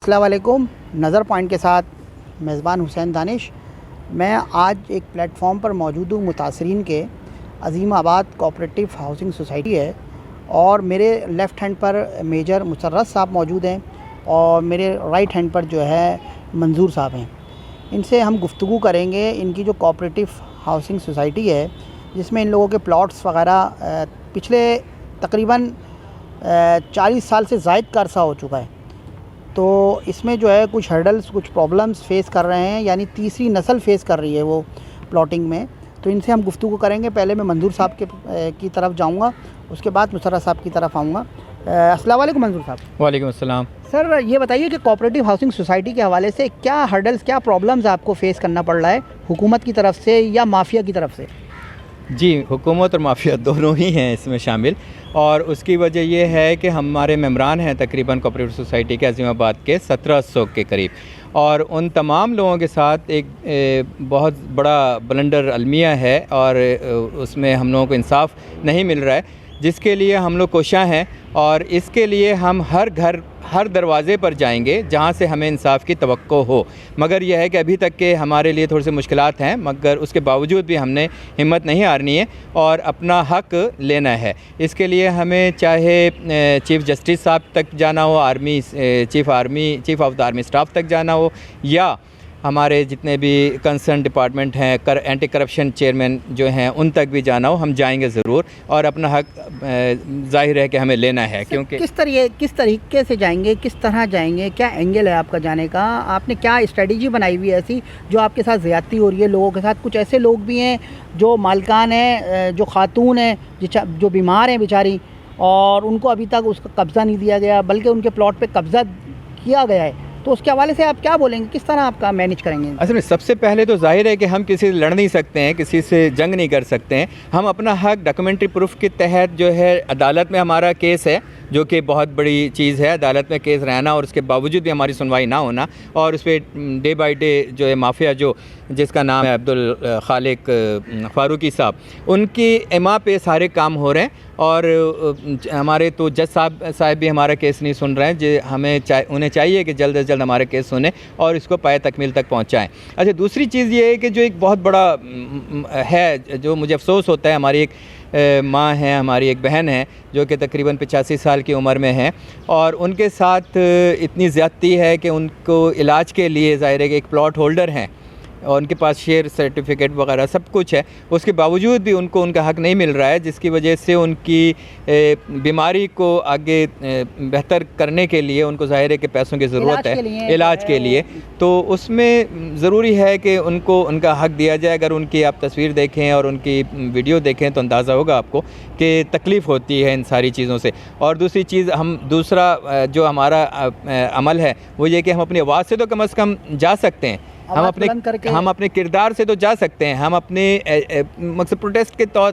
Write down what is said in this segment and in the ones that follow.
السلام علیکم. نظر پوائنٹ کے ساتھ میزبان حسین دانش. میں آج ایک پلیٹ فارم پر موجود ہوں متاثرین کے. عظیم آباد کوآپریٹیو ہاؤسنگ سوسائٹی ہے اور میرے لیفٹ ہینڈ پر میجر مسرت صاحب موجود ہیں اور میرے رائٹ ہینڈ پر جو ہے منظور صاحب ہیں. ان سے ہم گفتگو کریں گے. ان کی جو کوآپریٹیو ہاؤسنگ سوسائٹی ہے جس میں ان لوگوں کے پلاٹس وغیرہ پچھلے تقریباً 40 سال سے زائد کا عرصہ ہو چکا ہے. تو اس میں جو ہے کچھ ہرڈلز کچھ پرابلمز فیس کر رہے ہیں, یعنی تیسری نسل فیس کر رہی ہے وہ پلاٹنگ میں. تو ان سے ہم گفتگو کریں گے. پہلے میں منظور صاحب کی طرف جاؤں گا, اس کے بعد مسرت صاحب کی طرف آؤں گا. السلام علیکم منظور صاحب. وعلیکم السلام. سر یہ بتائیے کہ کوآپریٹیو ہاؤسنگ سوسائٹی کے حوالے سے کیا ہرڈلز کیا پرابلمز آپ کو فیس کرنا پڑ رہا ہے حکومت کی طرف سے یا مافیا کی طرف سے؟ جی, حکومت اور مافیا دونوں ہی ہیں اس میں شامل, اور اس کی وجہ یہ ہے کہ ہمارے ممبران ہیں تقریباً کوآپریٹیو سوسائٹی کے عظیم آباد کے 1700 کے قریب, اور ان تمام لوگوں کے ساتھ ایک بہت بڑا بلنڈر المیہ ہے اور اس میں ہم لوگوں کو انصاف نہیں مل رہا ہے, جس کے لیے ہم لوگ کوشاں ہیں. اور اس کے لیے ہم ہر گھر ہر دروازے پر جائیں گے جہاں سے ہمیں انصاف کی توقع ہو. مگر یہ ہے کہ ابھی تک کے ہمارے لیے تھوڑے سے مشکلات ہیں, مگر اس کے باوجود بھی ہم نے ہمت نہیں ہارنی ہے اور اپنا حق لینا ہے. اس کے لیے ہمیں چاہے چیف جسٹس صاحب تک جانا ہو, chief of the army staff تک جانا ہو, یا ہمارے جتنے بھی کنسرن ڈپارٹمنٹ ہیں اینٹی کرپشن چیئرمین جو ہیں ان تک بھی جانا ہو, ہم جائیں گے ضرور. اور اپنا حق ظاہر ہے کہ ہمیں لینا ہے. کیونکہ کس طریقے سے جائیں گے, کس طرح جائیں گے, کیا اینگل ہے آپ کا جانے کا؟ آپ نے کیا اسٹریٹجی بنائی ہوئی ہے ایسی جو آپ کے ساتھ زیادتی ہو رہی ہے لوگوں کے ساتھ؟ کچھ ایسے لوگ بھی ہیں جو مالکان ہیں, جو خاتون ہیں, جو بیمار ہیں بیچاری, اور ان کو ابھی تک اس کا قبضہ نہیں دیا گیا بلکہ ان کے پلاٹ پہ قبضہ کیا گیا ہے. تو اس کے حوالے سے آپ کیا بولیں گے, کس طرح آپ کا مینیج کریں گے؟ اصل میں سب سے پہلے تو ظاہر ہے کہ ہم کسی سے لڑ نہیں سکتے ہیں, کسی سے جنگ نہیں کر سکتے ہیں. ہم اپنا حق ڈاکومنٹری پروف کے تحت جو ہے عدالت میں ہمارا کیس ہے, جو کہ بہت بڑی چیز ہے عدالت میں کیس رہنا, اور اس کے باوجود بھی ہماری سنوائی نہ ہونا, اور اس پہ ڈے بائی ڈے جو ہے مافیا جس کا نام ہے عبدالخالق فاروقی صاحب, ان کی اما پہ سارے کام ہو رہے ہیں. اور ہمارے تو جج صاحب بھی ہمارا کیس نہیں سن رہے ہیں. انہیں چاہیے کہ جلد از جلد ہمارے کیس سنیں اور اس کو پائے تکمیل تک پہنچائیں. اچھا, دوسری چیز یہ ہے کہ جو ایک بہت بڑا ہے, جو مجھے افسوس ہوتا ہے, ہماری ایک ماں ہیں, ہماری ایک بہن ہیں جو کہ تقریباً 85 سال کی عمر میں ہیں, اور ان کے ساتھ اتنی زیادتی ہے کہ ان کو علاج کے لیے ظاہر ہے کہ ایک پلاٹ ہولڈر ہیں اور ان کے پاس شیئر سرٹیفکیٹ وغیرہ سب کچھ ہے, اس کے باوجود بھی ان کو ان کا حق نہیں مل رہا ہے, جس کی وجہ سے ان کی بیماری کو آگے بہتر کرنے کے لیے ان کو ظاہر ہے کہ پیسوں کی ضرورت ہے علاج کے لیے. تو اس میں ضروری ہے کہ ان کو ان کا حق دیا جائے. اگر ان کی آپ تصویر دیکھیں اور ان کی ویڈیو دیکھیں تو اندازہ ہوگا آپ کو کہ تکلیف ہوتی ہے ان ساری چیزوں سے. اور دوسری چیز, دوسرا جو ہمارا عمل ہے وہ یہ کہ ہم اپنی آواز سے تو کم از کم جا سکتے ہیں, ہم اپنے کردار سے تو جا سکتے ہیں, ہم اپنے مقصد پروٹیسٹ کے طور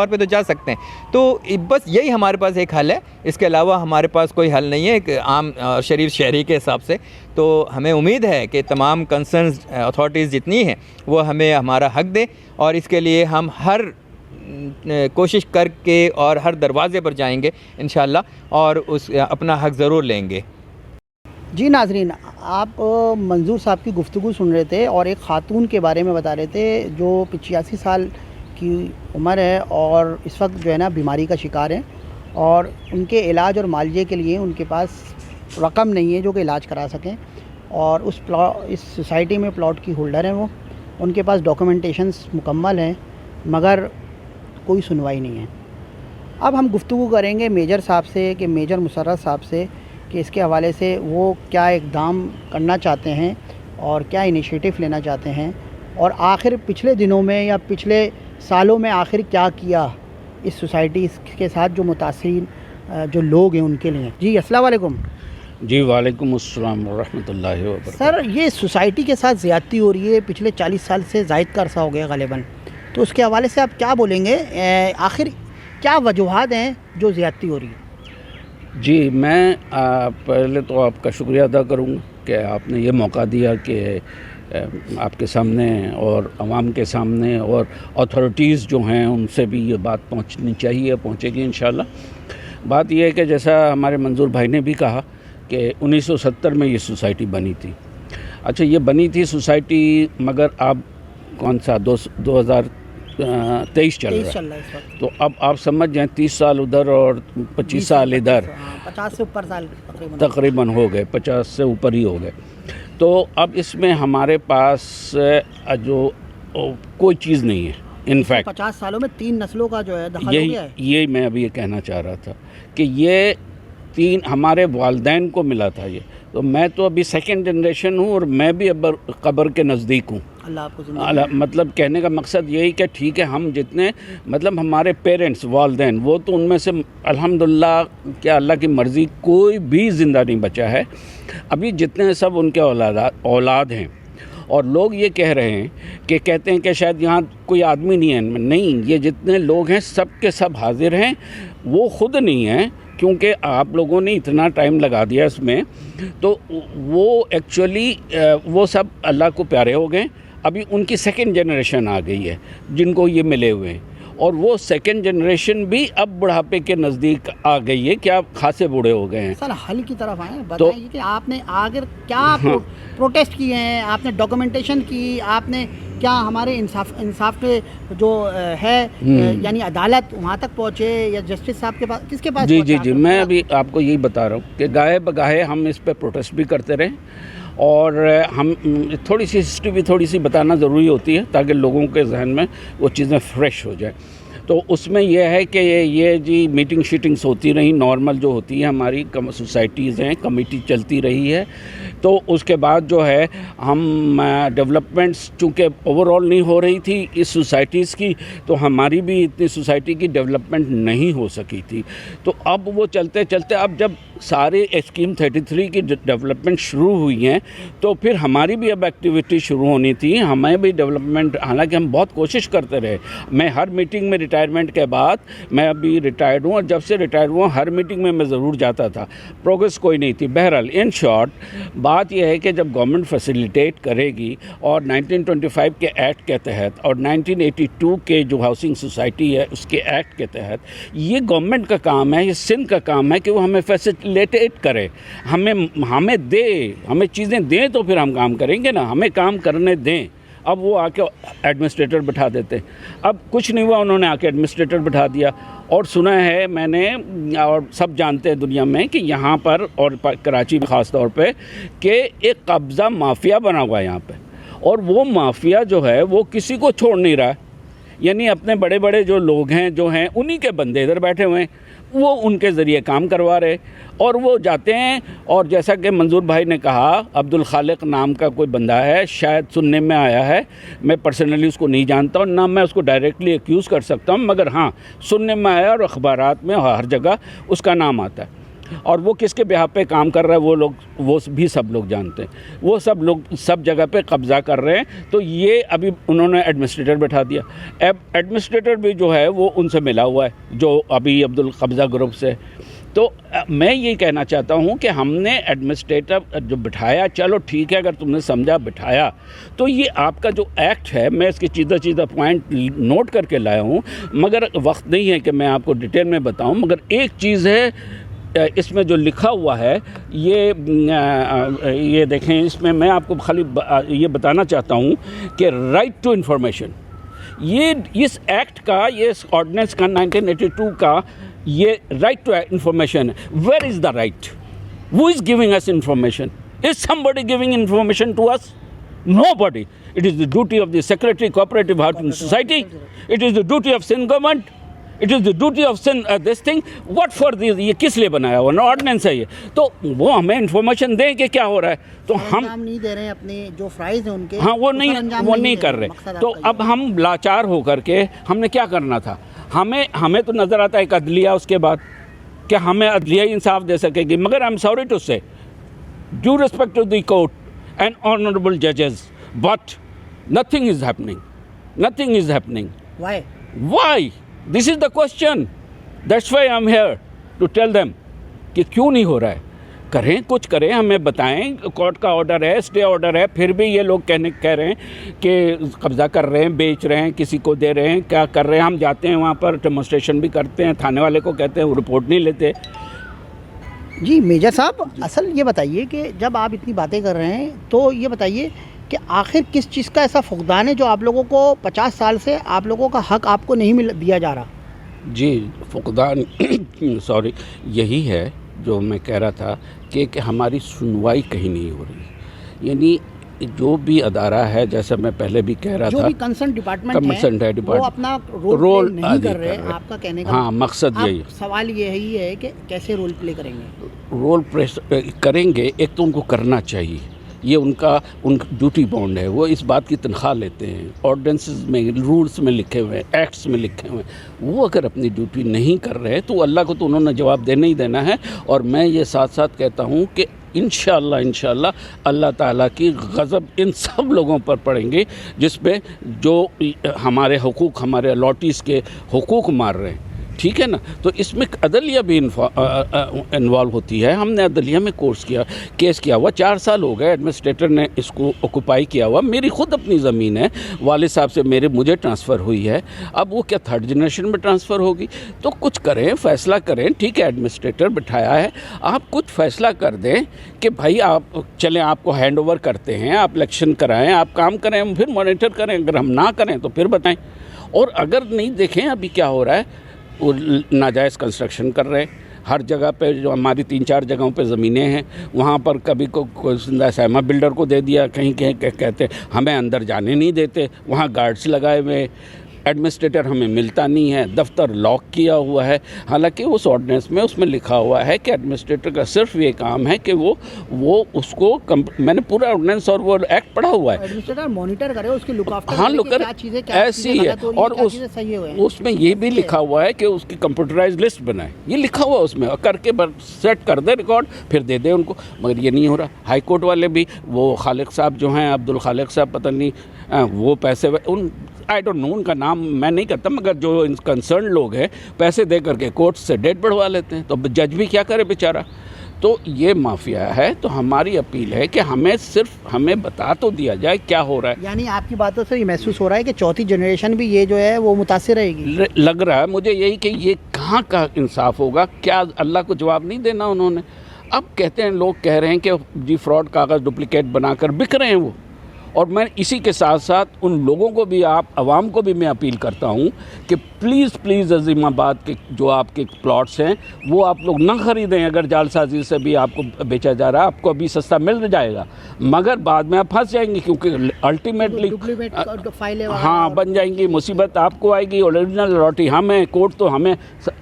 پہ تو جا سکتے ہیں. تو بس یہی ہمارے پاس ایک حل ہے, اس کے علاوہ ہمارے پاس کوئی حل نہیں ہے ایک عام شریف شہری کے حساب سے. تو ہمیں امید ہے کہ تمام کنسرنز اتھارٹیز جتنی ہیں وہ ہمیں ہمارا حق دیں, اور اس کے لیے ہم ہر کوشش کر کے اور ہر دروازے پر جائیں گے انشاءاللہ, اور اپنا حق ضرور لیں گے. جی ناظرین, آپ منظور صاحب کی گفتگو سن رہے تھے اور ایک خاتون کے بارے میں بتا رہے تھے جو 85 سال کی عمر ہے اور اس وقت جو ہے نا بیماری کا شکار ہیں, اور ان کے علاج اور معالجے کے لیے ان کے پاس رقم نہیں ہے جو کہ علاج کرا سکیں. اور اس سوسائٹی میں پلاٹ کی ہولڈر ہیں وہ, ان کے پاس ڈاکومنٹیشنز مکمل ہیں مگر کوئی سنوائی نہیں ہے. اب ہم گفتگو کریں گے میجر صاحب سے, کہ میجر مسرت صاحب سے, کہ اس کے حوالے سے وہ کیا اقدام کرنا چاہتے ہیں اور کیا انیشیٹو لینا چاہتے ہیں, اور آخر پچھلے دنوں میں یا پچھلے سالوں میں آخر کیا کیا اس سوسائٹی کے ساتھ جو متاثرین جو لوگ ہیں ان کے لیے. جی السلام علیکم. جی وعلیکم السلام ورحمۃ اللہ وبرکاتہ. سر, یہ سوسائٹی کے ساتھ زیادتی ہو رہی ہے پچھلے 40 سال سے زائد کا عرصہ ہو گیا غالباً, تو اس کے حوالے سے آپ کیا بولیں گے؟ آخر کیا وجوہات ہیں جو زیادتی ہو رہی ہے؟ جی, میں پہلے تو آپ کا شکریہ ادا کروں گا کہ آپ نے یہ موقع دیا کہ آپ کے سامنے اور عوام کے سامنے اور اتھارٹیز جو ہیں ان سے بھی یہ بات پہنچنی چاہیے, پہنچے گی انشاءاللہ. بات یہ ہے کہ جیسا ہمارے منظور بھائی نے بھی کہا کہ 1970 میں یہ سوسائٹی بنی تھی. اچھا یہ بنی تھی سوسائٹی مگر اب کون سا 2023 چل رہا ہے, تو اب آپ سمجھ جائیں 30 سال ادھر اور 25 سال ادھر, 50 سے اوپر سال تقریباً ہو گئے, 50 سے اوپر ہی ہو گئے. تو اب اس میں ہمارے پاس جو کوئی چیز نہیں ہے. انفیکٹ 50 سالوں میں 3 نسلوں کا جو ہے دخل ہو گیا ہے. یہی میں ابھی یہ کہنا چاہ رہا تھا کہ یہ 3 ہمارے والدین کو ملا تھا یہ. تو میں تو ابھی سیکنڈ جنریشن ہوں اور میں بھی اب قبر کے نزدیک ہوں. اللہ آپ کو زندگی مطلب کہنے کا مقصد یہی کہ ٹھیک ہے ہم جتنے مطلب ہمارے پیرنٹس والدین وہ تو ان میں سے الحمدللہ کیا اللہ کی مرضی کوئی بھی زندہ نہیں بچا ہے. ابھی جتنے سب ان کے اولاد ہیں. اور لوگ یہ کہہ رہے ہیں کہ کہتے ہیں کہ شاید یہاں کوئی آدمی نہیں ہے. نہیں, یہ جتنے لوگ ہیں سب کے سب حاضر ہیں. وہ خود نہیں ہیں کیونکہ آپ لوگوں نے اتنا ٹائم لگا دیا اس میں, تو وہ ایکچولی وہ سب اللہ کو پیارے ہو گئے. ابھی ان کی سیکنڈ جنریشن آ گئی ہے جن کو یہ ملے ہوئے ہیں, اور وہ سیکنڈ جنریشن بھی اب بڑھاپے کے نزدیک آ گئی ہے کہ آپ خاصے بوڑھے ہو گئے ہیں. سر حل کی طرف آئیں, بتائیں کہ آپ نے آگر کیا پروٹیسٹ کیے ہیں, آپ نے ڈاکومنٹیشن کی, آپ نے کیا ہمارے انصاف کے جو ہے یعنی عدالت وہاں تک پہنچے یا جسٹس صاحب کے پاس, کس کے پاس جی میں ابھی آپ کو یہی بتا رہا ہوں کہ گاہے بگاہے ہم اس پہ پروٹیسٹ بھی کرتے رہے, اور ہم تھوڑی سی ہسٹری بھی تھوڑی سی بتانا ضروری ہوتی ہے تاکہ لوگوں کے ذہن میں وہ چیزیں فریش ہو جائیں. تو اس میں یہ ہے کہ یہ جی میٹنگ شیٹنگس ہوتی رہی نارمل جو ہوتی ہے ہماری سوسائٹیز ہیں, کمیٹی چلتی رہی ہے. تو اس کے بعد جو ہے ہم ڈیولپمنٹس چونکہ اوور آل نہیں ہو رہی تھی اس سوسائٹیز کی, تو ہماری بھی اتنی سوسائٹی کی ڈیولپمنٹ نہیں ہو سکی تھی. تو اب وہ چلتے چلتے اب جب سارے اسکیم 33 کی ڈیولپمنٹ شروع ہوئی ہیں تو پھر ہماری بھی اب ایکٹیویٹی شروع ہونی تھی. ہمیں بھی ڈیولپمنٹ, حالانکہ ہم بہت کوشش کرتے رہے. میں ہر میٹنگ میں ریٹائرمنٹ کے بعد, میں ابھی ریٹائرڈ ہوں اور جب سے ریٹائرڈ ہوں ہر میٹنگ میں ضرور جاتا تھا. پروگریس کوئی نہیں تھی. بہرحال ان شارٹ بات یہ ہے کہ جب گورنمنٹ فیسیلیٹیٹ کرے گی اور 1925 کے ایکٹ کے تحت اور 1982 کے جو ہاؤسنگ سوسائٹی ہے اس کے ایکٹ کے تحت, یہ گورنمنٹ کا کام ہے, یہ سندھ کا کام ہے کہ وہ ہمیں فیسیلیٹیٹ کرے, ہمیں دے, ہمیں چیزیں دیں تو پھر ہم کام کریں گے نا, ہمیں کام کرنے دیں. اب وہ آ کے ایڈمنسٹریٹر بٹھا دیتے. اب کچھ نہیں ہوا, انہوں نے آ کے ایڈمنسٹریٹر بٹھا دیا. اور سنا ہے میں نے, اور سب جانتے ہیں دنیا میں کہ یہاں پر اور کراچی میں خاص طور پہ کہ ایک قبضہ مافیا بنا ہوا ہے یہاں پہ, اور وہ مافیا جو ہے وہ کسی کو چھوڑ نہیں رہا ہے. یعنی اپنے بڑے بڑے جو لوگ ہیں جو ہیں انہی کے بندے ادھر بیٹھے ہوئے ہیں, وہ ان کے ذریعے کام کروا رہے, اور وہ جاتے ہیں. اور جیسا کہ منظور بھائی نے کہا, عبد الخالق نام کا کوئی بندہ ہے, شاید سننے میں آیا ہے, میں پرسنلی اس کو نہیں جانتا ہوں, نہ میں اس کو ڈائریکٹلی ایکیوز کر سکتا ہوں, مگر ہاں سننے میں آیا اور اخبارات میں ہر جگہ اس کا نام آتا ہے. اور وہ کس کے بہاف پہ کام کر رہا ہے وہ بھی سب لوگ جانتے ہیں. وہ سب لوگ سب جگہ پہ قبضہ کر رہے ہیں. تو یہ ابھی انہوں نے ایڈمنسٹریٹر بٹھا دیا. ایڈمنسٹریٹر بھی جو ہے وہ ان سے ملا ہوا ہے جو ابھی عبد القبضہ گروپ سے. تو میں یہ کہنا چاہتا ہوں کہ ہم نے ایڈمنسٹریٹر جو بٹھایا, چلو ٹھیک ہے اگر تم نے سمجھا بٹھایا, تو یہ آپ کا جو ایکٹ ہے میں اس کے چیزہ پوائنٹ نوٹ کر کے لایا ہوں, مگر وقت نہیں ہے کہ میں آپ کو ڈیٹیل میں بتاؤں. مگر ایک چیز ہے اس میں جو لکھا ہوا ہے, یہ دیکھیں, اس میں میں آپ کو خالی یہ بتانا چاہتا ہوں کہ رائٹ ٹو انفارمیشن, یہ اس ایکٹ کا, یہ اس آرڈیننس کا 1982 کا یہ رائٹ ٹو انفارمیشن ہے. Where is the right? Who is giving us information? Is somebody giving information to us? Nobody. It is the duty of the Secretary Cooperative Housing Society. It is the duty of Sindh government. It is the duty of Sindh this thing. What for this? یہ کس لیے بنایا ہوا ordinance ہے یہ؟ تو وہ ہمیں انفارمیشن دیں کہ کیا ہو رہا ہے. تو ہم نہیں دے رہے ہیں اپنے جو فرائض ہیں ان کے, ہاں وہ نہیں کر رہے. تو اب ہم لاچار ہو کر کے ہم نے کیا کرنا تھا؟ ہمیں تو نظر آتا ہے ایک عدلیہ اس کے بعد کہ ہمیں عدلیہ انصاف دے سکے گی, مگر I am sorry to say due respect to the court and honorable judges, but nothing is happening. Why? This is the question. That's why I'm here to tell them کہ کیوں نہیں ہو رہا ہے. کریں, کچھ کریں, ہمیں بتائیں. کورٹ کا آرڈر ہے, اسٹے آرڈر ہے, پھر بھی یہ لوگ کہہ رہے ہیں کہ قبضہ کر رہے ہیں, بیچ رہے ہیں, کسی کو دے رہے ہیں, کیا کر رہے ہیں. ہم جاتے ہیں وہاں پر ڈیمونسٹریشن بھی کرتے ہیں, تھانے والے کو کہتے ہیں, وہ رپورٹ نہیں لیتے. جی میجر صاحب، اصل یہ بتائیے کہ جب آپ اتنی باتیں کر رہے ہیں تو یہ بتائیے کہ آخر کس چیز کا ایسا فقدان ہے جو آپ لوگوں کو 50 سال سے آپ لوگوں کا حق آپ کو نہیں دیا جا رہا؟ جی فقدان سوری یہی ہے جو میں کہہ رہا تھا کہ ہماری سنوائی کہیں نہیں ہو رہی. یعنی جو بھی ادارہ ہے، جیسا میں پہلے بھی کہہ رہا تھا، جو بھی کنسرن ڈپارٹمنٹ ہے وہ اپنا رول نہیں کر رہے. آپ کا کہنے کا ہاں مقصد یہی سوال یہی ہے کہ کیسے رول پلے کریں گے؟ رول پریس کریں گے. ایک تو ان کو کرنا چاہیے، یہ ان کا ڈیوٹی بانڈ ہے. وہ اس بات کی تنخواہ لیتے ہیں، آرڈیننسز میں، رولز میں لکھے ہوئے ہیں، ایکٹس میں لکھے ہوئے ہیں. وہ اگر اپنی ڈیوٹی نہیں کر رہے تو اللہ کو تو انہوں نے جواب دینا ہی دینا ہے. اور میں یہ ساتھ ساتھ کہتا ہوں کہ انشاءاللہ اللہ تعالیٰ کی غضب ان سب لوگوں پر پڑیں گے جس پہ جو ہمارے حقوق، ہمارے الاٹیز کے حقوق مار رہے ہیں. ٹھیک ہے نا؟ تو اس میں عدلیہ بھی انوالو ہوتی ہے. ہم نے عدلیہ میں کیس کیا ہوا 4 سال ہو گئے. ایڈمنسٹریٹر نے اس کو آکوپائی کیا ہوا. میری خود اپنی زمین ہے، والد صاحب سے مجھے ٹرانسفر ہوئی ہے. اب وہ کیا 3rd جنریشن میں ٹرانسفر ہوگی؟ تو کچھ کریں، فیصلہ کریں. ٹھیک ہے، ایڈمنسٹریٹر بٹھایا ہے، آپ کچھ فیصلہ کر دیں کہ بھائی آپ چلیں، آپ کو ہینڈ اوور کرتے ہیں، آپ الیکشن کرائیں، آپ کام کریں، پھر مانیٹر کریں. اگر ہم نہ کریں تو پھر بتائیں. اور اگر نہیں، دیکھیں ابھی کیا ہو رہا ہے، وہ ناجائز کنسٹرکشن کر رہے. ہر جگہ پہ جو ہماری 3-4 جگہوں پہ زمینیں ہیں، وہاں پر کبھی کوئی زندہ سیما بلڈر کو دے دیا، کہیں کہتے ہمیں اندر جانے نہیں دیتے، وہاں گارڈز لگائے ہوئے. ایڈمنسٹریٹر ہمیں ملتا نہیں ہے، دفتر لاک کیا ہوا ہے. حالانکہ اس آرڈیننس میں اس میں لکھا ہوا ہے کہ ایڈمنسٹریٹر کا صرف یہ کام ہے کہ وہ اس کو میں نے پورا آرڈیننس اور وہ ایکٹ پڑھا ہوا ہے. ایڈمنسٹریٹر مانیٹر کرے، اس کی لک آفٹر ہاں لوکر ایسی ہے. اور اس میں یہ بھی لکھا ہوا ہے کہ اس کی کمپیوٹرائز لسٹ بنائے. یہ لکھا ہوا ہے اس میں، کر کے سیٹ کر دے ریکارڈ، پھر دے دے ان کو. مگر یہ نہیں ہو رہا. ہائی کورٹ والے بھی، وہ خالق صاحب جو ہیں، عبدالخالق صاحب، پتہ نہیں وہ پیسے آئی ڈونٹ نو ان کا نام میں نہیں کرتا، مگر جو کنسرن لوگ ہیں پیسے دے کر کے کورٹ سے ڈیٹ بڑھوا لیتے ہیں. تو جج بھی کیا کرے بیچارہ. تو یہ مافیا ہے. تو ہماری اپیل ہے کہ ہمیں بتا تو دیا جائے کیا ہو رہا ہے. یعنی آپ کی باتوں سے یہ محسوس ہو رہا ہے کہ 4تھی جنریشن بھی یہ جو ہے وہ متاثر رہے گی. لگ رہا ہے مجھے یہی کہ یہ کہاں کا انصاف ہوگا. کیا اللہ کو جواب نہیں دینا انہوں نے؟ اب کہتے ہیں، لوگ کہہ رہے ہیں کہ جی فراڈ کاغذ ڈپلیکیٹ بنا کر بک رہے ہیں وہ. اور میں اسی کے ساتھ ساتھ ان لوگوں کو بھی، عوام کو بھی میں اپیل کرتا ہوں کہ پلیز عظیم آباد کے جو آپ کے پلاٹس ہیں وہ آپ لوگ نہ خریدیں. اگر جعل سازی سے بھی آپ کو بیچا جا رہا ہے، آپ کو ابھی سستا مل جائے گا، مگر بعد میں آپ پھنس جائیں گے، کیونکہ الٹیمیٹلی ہاں بن جائیں گی. مصیبت آپ کو آئے گی. اوریجنل الاٹی ہمیں، کورٹ تو ہمیں،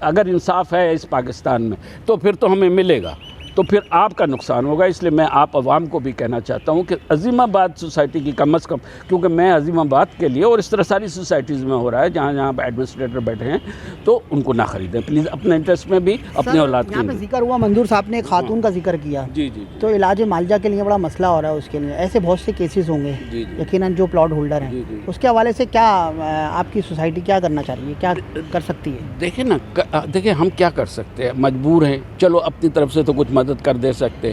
اگر انصاف ہے اس پاکستان میں تو پھر تو ہمیں ملے گا. تو پھر آپ کا نقصان ہوگا. اس لیے میں آپ عوام کو بھی کہنا چاہتا ہوں کہ عظیم آباد سوسائٹی کی کم از کم، کیونکہ میں عظیم آباد کے لیے، اور اس طرح ساری سوسائٹیز میں ہو رہا ہے جہاں ایڈمنسٹریٹر بیٹھے ہیں، تو ان کو نہ خریدیں پلیز. اپنے انٹرسٹ میں بھی، اپنے اولاد کے لیے. ذکر ہوا، منظور صاحب نے ایک خاتون کا ذکر کیا. جی تو علاج معالجہ کے لیے بڑا مسئلہ ہو رہا ہے اس کے لیے. ایسے بہت سے کیسز ہوں گے یقیناً جو پلاٹ ہولڈر ہیں. اس کے حوالے سے کیا آپ کی سوسائٹی کیا کرنا چاہ رہی ہے، کیا کر سکتی ہے؟ دیکھیں ہم کیا کر سکتے ہیں، مجبور ہیں. چلو اپنی طرف سے تو کچھ مدد کر دے سکتے،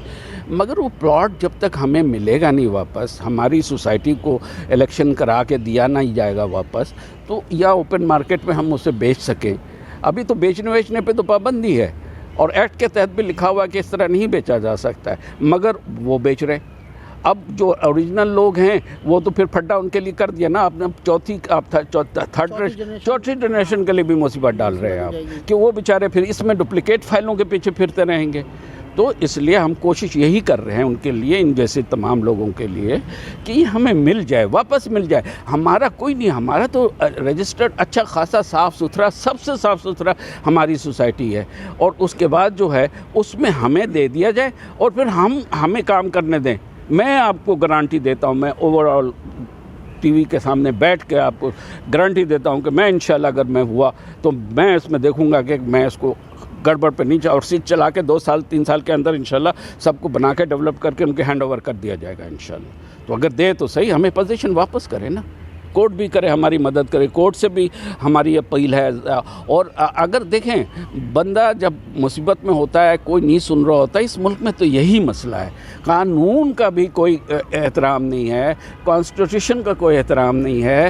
مگر وہ پلاٹ جب تک ہمیں ملے گا نہیں واپس، ہماری سوسائٹی کو الیکشن کرا کے دیا نہیں جائے گا واپس، تو یا اوپن مارکیٹ میں ہم اسے بیچ سکیں. ابھی تو بیچنے پہ تو پابندی ہے، اور ایکٹ کے تحت بھی لکھا ہوا ہے کہ اس طرح نہیں بیچا جا سکتا ہے، مگر وہ بیچ رہے. اب جو اوریجنل لوگ ہیں وہ تو پھر پھڈا ان کے لیے کر دیا نا آپ نے. چوتھی جنریشن کے لیے بھی مصیبت ڈال رہے ہیں آپ، کہ وہ بیچارے پھر اس میں ڈپلیکیٹ فائلوں کے پیچھے پھرتے رہیں گے. تو اس لیے ہم کوشش یہی کر رہے ہیں ان کے لیے، ان جیسے تمام لوگوں کے لیے، کہ یہ ہمیں مل جائے، واپس مل جائے. ہمارا کوئی نہیں، ہمارا تو رجسٹرڈ اچھا خاصا صاف ستھرا، سب سے صاف ستھرا ہماری سوسائٹی ہے. اور اس کے بعد جو ہے اس میں ہمیں دے دیا جائے، اور پھر ہمیں کام کرنے دیں. میں آپ کو گارنٹی دیتا ہوں، میں اوور آل ٹی وی کے سامنے بیٹھ کے آپ کو گارنٹی دیتا ہوں کہ میں انشاءاللہ اگر میں ہوا تو میں اس میں دیکھوں گا کہ میں اس کو گڑبڑ پہ نہیں اور سیٹ چلا کے 2 سال 3 سال کے اندر انشاءاللہ سب کو بنا کے ڈیولپ کر کے ان کے ہینڈ اوور کر دیا جائے گا انشاءاللہ. تو اگر دے تو صحیح، ہمیں پوزیشن واپس کرے نا. کورٹ بھی کرے، ہماری مدد کرے. کورٹ سے بھی ہماری اپیل ہے. اور اگر دیکھیں بندہ جب مصیبت میں ہوتا ہے، کوئی نہیں سن رہا ہوتا. اس ملک میں تو یہی مسئلہ ہے، قانون کا بھی کوئی احترام نہیں ہے، کانسٹیٹیوشن کا کوئی احترام نہیں ہے.